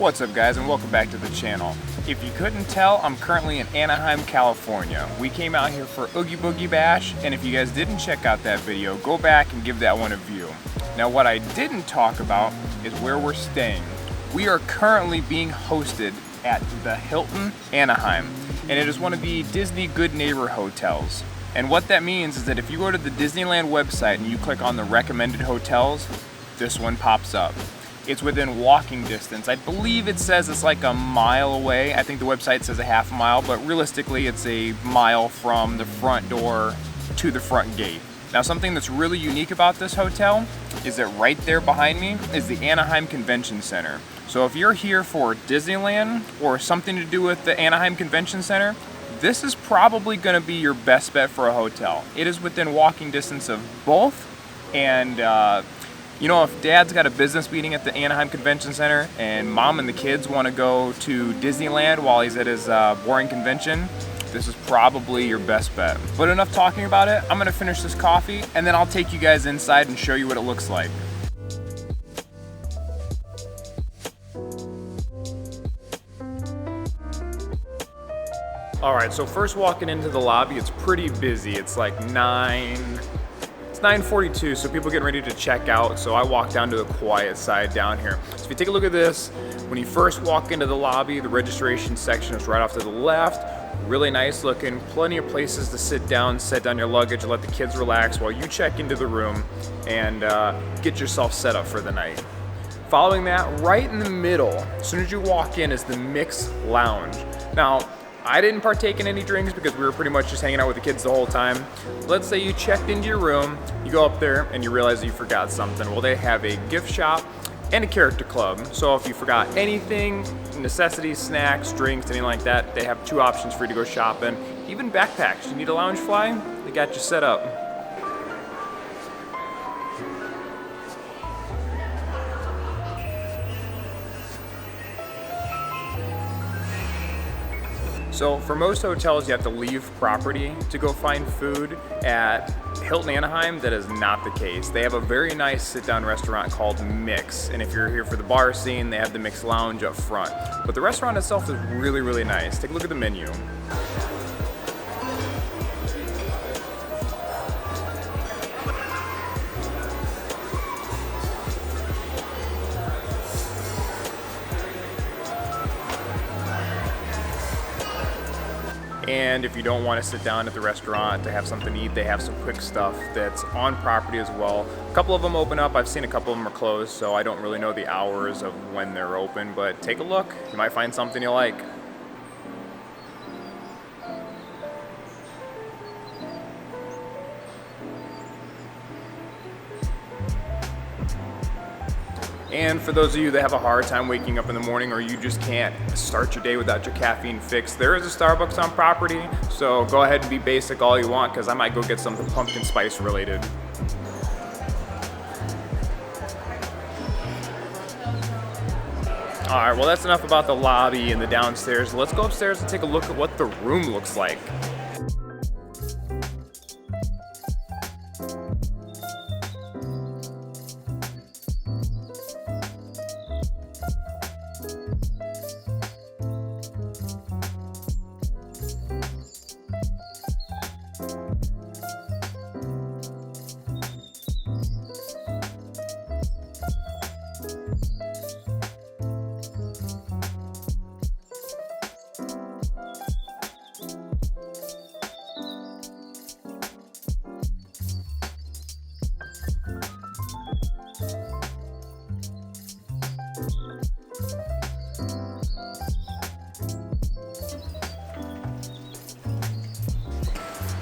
What's up guys, and welcome back to the channel. If you couldn't tell, I'm currently in Anaheim, California. We came out here for Oogie Boogie Bash, and if you guys didn't check out that video, go back and give that one a view. Now what I didn't talk about is where we're staying. We are currently being hosted at the Hilton Anaheim, and it is one of the Disney Good Neighbor hotels. And what that means is that if you go to the Disneyland website and you click on the recommended hotels, this one pops up. It's within walking distance. I believe it says it's like a mile away. I think the website says a half a mile, but realistically it's a mile from the front door to the front gate. Now something that's really unique about this hotel is that right there behind me is the Anaheim Convention Center. So if you're here for Disneyland or something to do with the Anaheim Convention Center, this is probably gonna be your best bet for a hotel. It is within walking distance of both, and you know, if dad's got a business meeting at the Anaheim Convention Center and mom and the kids want to go to Disneyland while he's at his boring convention, this is probably your best bet. But enough talking about it, I'm going to finish this coffee and then I'll take you guys inside and show you what it looks like. Alright, so first walking into the lobby, it's pretty busy. It's like 9:42, so people getting ready to check out, so I walk down to the quiet side down here. So if you take a look at this, when you first walk into the lobby, the registration section is right off to the left. Really nice looking, plenty of places to sit down, set down your luggage, and let the kids relax while you check into the room and get yourself set up for the night. Following that, right in the middle, as soon as you walk in, is the Mix Lounge. Now, I didn't partake in any drinks because we were pretty much just hanging out with the kids the whole time. Let's say you checked into your room, you go up there and you realize you forgot something. Well, they have a gift shop and a character club. So if you forgot anything, necessities, snacks, drinks, anything like that, they have two options for you to go shopping. Even backpacks, you need a lounge fly, they got you set up. So for most hotels, you have to leave property to go find food. At Hilton Anaheim, that is not the case. They have a very nice sit-down restaurant called Mix, and if you're here for the bar scene, they have the Mix Lounge up front. But the restaurant itself is really, really nice. Take a look at the menu. And if you don't want to sit down at the restaurant to have something to eat, they have some quick stuff that's on property as well. A couple of them open up. I've seen a couple of them are closed, so I don't really know the hours of when they're open, but take a look. You might find something you like. And for those of you that have a hard time waking up in the morning, or you just can't start your day without your caffeine fix, there is a Starbucks on property, so go ahead and be basic all you want, because I might go get something pumpkin spice related. Alright, well that's enough about the lobby and the downstairs. Let's go upstairs and take a look at what the room looks like.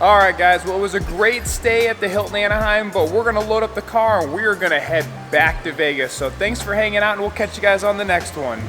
Alright guys, well it was a great stay at the Hilton Anaheim, but we're going to load up the car and we're going to head back to Vegas. So thanks for hanging out and we'll catch you guys on the next one.